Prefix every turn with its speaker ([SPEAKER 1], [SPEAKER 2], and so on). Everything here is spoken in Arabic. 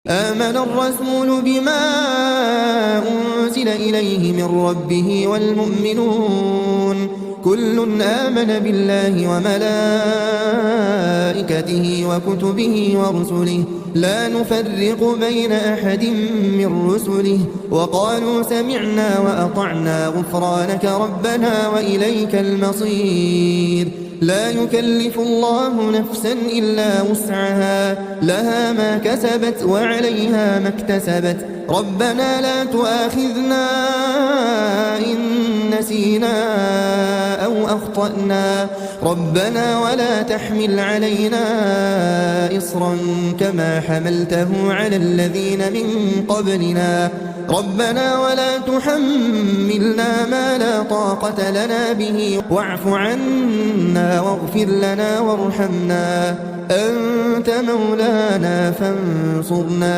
[SPEAKER 1] آمن الرسول بما أنزل إليه من ربه والمؤمنون كل آمن بالله وملائكته وكتبه ورسله لا نفرق بين أحد من رسله وقالوا سمعنا وأطعنا غفرانك ربنا وإليك المصير لا يكلف الله نفسا إلا وسعها لها ما كسبت وعليها ما اكتسبت ربنا لا تؤاخذنا إن نسينا أو أخطأنا ربنا ولا تحمل علينا إصرا كما حملته على الذين من قبلنا ربنا ولا تحملنا ما لا طاقة لنا به واعف عنا واغفر لنا وارحمنا أنت مولانا فانصرنا